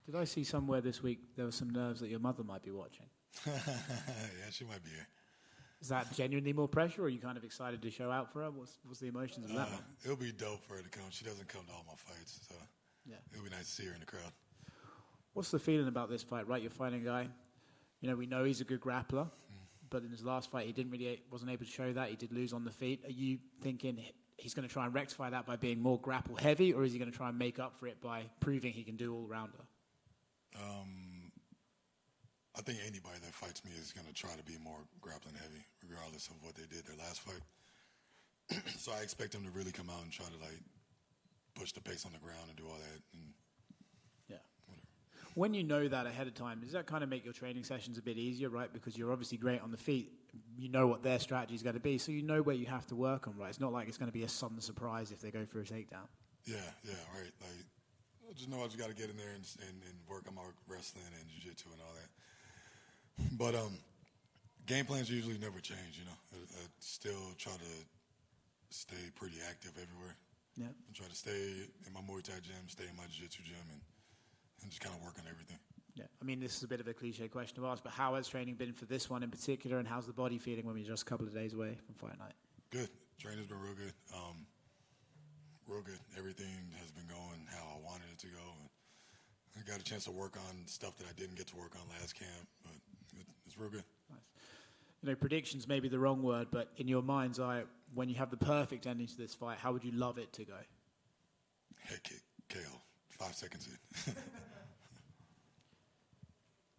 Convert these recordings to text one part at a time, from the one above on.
Did I see somewhere this week there were some nerves that your mother might be watching? Yeah, she might be here. Is that genuinely more pressure, or are you kind of excited to show out for her? What's the emotions of that one? It'll be dope for her to come. She doesn't come to all my fights, so Yeah. it'll be nice to see her in the crowd. What's the feeling about this fight, right? You're fighting a guy, we know he's a good grappler, but in his last fight he wasn't able to show that. He did lose on the feet. Are you thinking he's going to try and rectify that by being more grapple heavy, or is he going to try and make up for it by proving he can do all-rounder? I think anybody that fights me is going to try to be more grappling heavy, regardless of what they did their last fight. So I expect them to really come out and try to push the pace on the ground and do all that. And yeah. Whatever. When you know that ahead of time, does that kind of make your training sessions a bit easier, right? Because you're obviously great on the feet. You know what their strategy is going to be, so you know where you have to work on, right? It's not like it's going to be a sudden surprise if they go for a takedown. Yeah, right. I just know I just got to get in there and work on my wrestling and jiu-jitsu and all that. But game plans usually never change, I still try to stay pretty active everywhere. Yeah. And try to stay in my Muay Thai gym, stay in my jiu-jitsu gym, and just kind of work on everything. Yeah. I mean, this is a bit of a cliche question to ask, but how has training been for this one in particular, and how's the body feeling when we're just a couple of days away from fight night? Good. Training's been real good. Real good. Everything has been going how I wanted it to go. And I got a chance to work on stuff that I didn't get to work on last camp, but it's real good. Nice. Predictions may be the wrong word, but in your mind's eye, when you have the perfect ending to this fight, how would you love it to go? Head kick, KO, 5 seconds in.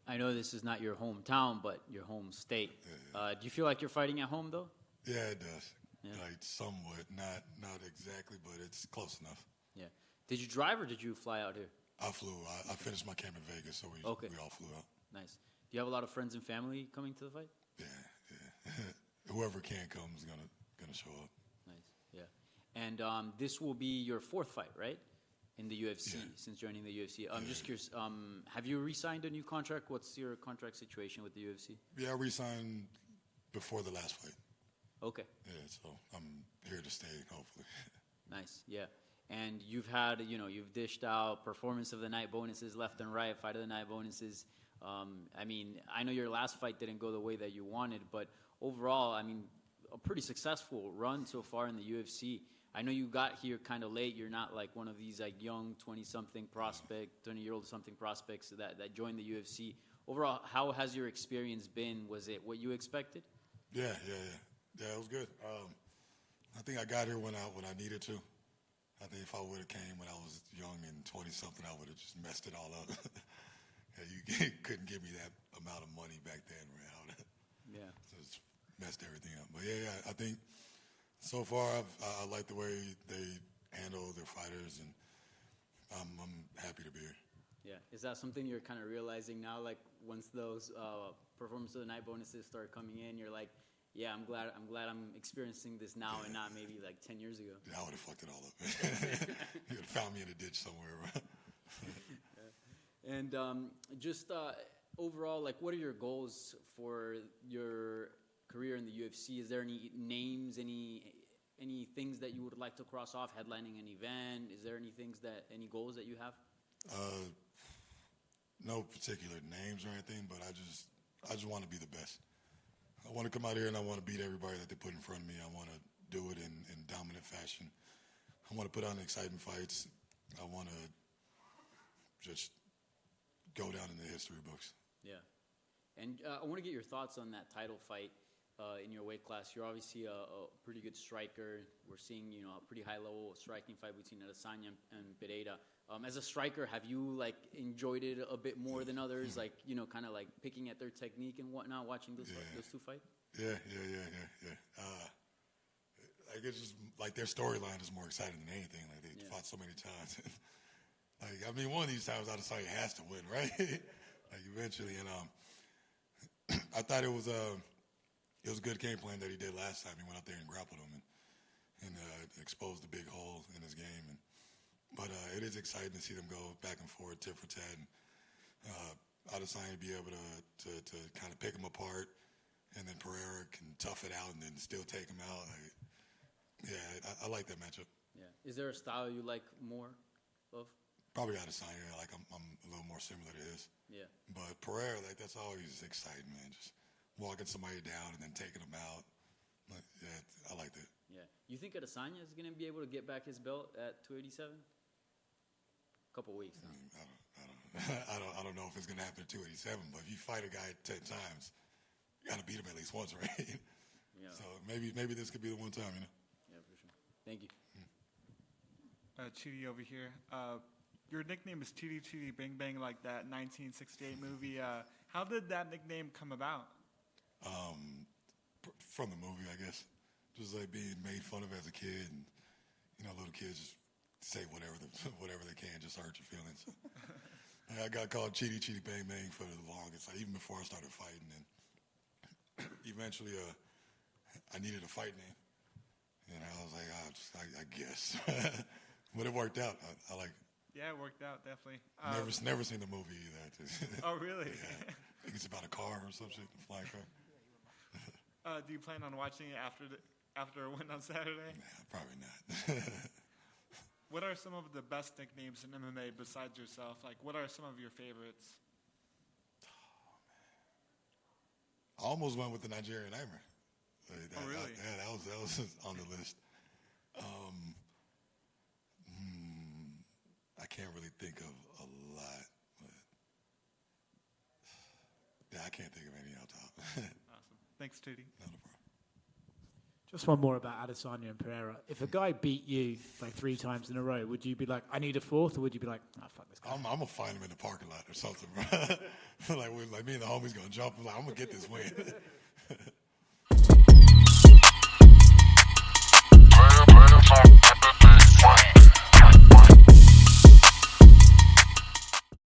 I know this is not your hometown, but your home state. Yeah. Do you feel like you're fighting at home, though? Yeah, it does. Yeah. Somewhat, not exactly, but it's close enough. Yeah. Did you drive or did you fly out here? I flew. I finished my camp in Vegas, so we all flew out. Nice. Do you have a lot of friends and family coming to the fight? Yeah. Whoever can come is gonna show up. Nice. Yeah. And this will be your 4th fight, right? In the UFC, since joining the UFC. I'm just curious, have you re-signed a new contract? What's your contract situation with the UFC? Yeah, I re-signed before the last fight. Okay. Yeah, so I'm here to stay, hopefully. Nice, yeah. And you've had, you've dished out performance of the night bonuses left and right, fight of the night bonuses. I mean, I know your last fight didn't go the way that you wanted, but overall, I mean, a pretty successful run so far in the UFC. I know you got here kind of late. You're not like one of these young 20-something prospect, 20-year-old something prospects that joined the UFC. Overall, how has your experience been? Was it what you expected? Yeah, it was good. I think I got here when I needed to. I think if I would have came when I was young and 20-something, I would have just messed it all up. You couldn't give me that amount of money back then, man. Yeah. Just messed everything up. But yeah, I think so far I like the way they handle their fighters, and I'm happy to be here. Yeah. Is that something you're kind of realizing now? Like once those performance of the night bonuses start coming in, you're like, yeah, I'm glad I'm experiencing this now and not maybe like 10 years ago. Yeah, I would have fucked it all up. You would have found me in a ditch somewhere. And just overall, like, what are your goals for your career in the UFC? Is there any names, any things that you would like to cross off, headlining an event? Is there any goals that you have? No particular names or anything, but I just want to be the best. I want to come out here and I want to beat everybody that they put in front of me. I want to do it in dominant fashion. I want to put on exciting fights. I want to just go down in the history books. Yeah. And I want to get your thoughts on that title fight in your weight class. You're obviously a pretty good striker. We're seeing, a pretty high level striking fight between Adesanya and Pereira. As a striker, have you enjoyed it a bit more than others? Kind of picking at their technique and whatnot, watching those two fight? Yeah. It's just their storyline is more exciting than anything. They fought so many times. One of these times Adesanya has to win, right? Eventually. And I thought it was a good game plan that he did last time. He went out there and grappled him and exposed the big hole in his game. But it is exciting to see them go back and forth, tit for tat. And Adesanya be able to kind of pick him apart, and then Pereira can tough it out and then still take him out. I like that matchup. Yeah. Is there a style you like more of? Probably Adesanya. Like I'm a little more similar to his. Yeah. But Pereira, like that's always exciting, man. Just walking somebody down and then taking them out. Like, yeah, I like that. Yeah. You think Adesanya is going to be able to get back his belt at 287? Couple weeks. Huh? I don't know if it's going to happen at 287, but if you fight a guy 10 times, you got to beat him at least once, right? Yeah. So maybe this could be the one time, you know? Yeah, for sure. Thank you. Chidi over here. Your nickname is Chidi Chidi Bang Bang, like that 1968 movie. How did that nickname come about? From the movie, I guess. Just like being made fun of as a kid, and little kids just say whatever they can, just hurt your feelings. I got called Chidi Chidi Bang Bang for the longest, like, even before I started fighting. And eventually, I needed a fight name, and I was like, I guess, but it worked out. I like it. Yeah, it worked out definitely. Never seen the movie either. Oh, really? Yeah. I think it's about a car or some shit, a flying car. Do you plan on watching it after a win on Saturday? Nah, probably not. What are some of the best nicknames in MMA besides yourself? Like, what are some of your favorites? I almost went with the Nigerian Nightmare. Oh, really? That was on the list. I can't really think of a lot, but yeah, I can't think of any on top. Awesome. Thanks, Chidi. Not a problem. Just one more about Adesanya and Pereira. If a guy beat you like 3 times in a row, would you be like, I need a fourth, or would you be like, oh, fuck this guy? I'm gonna find him in the parking lot or something, bro. like me and the homies gonna jump. I'm like, I'm gonna get this win.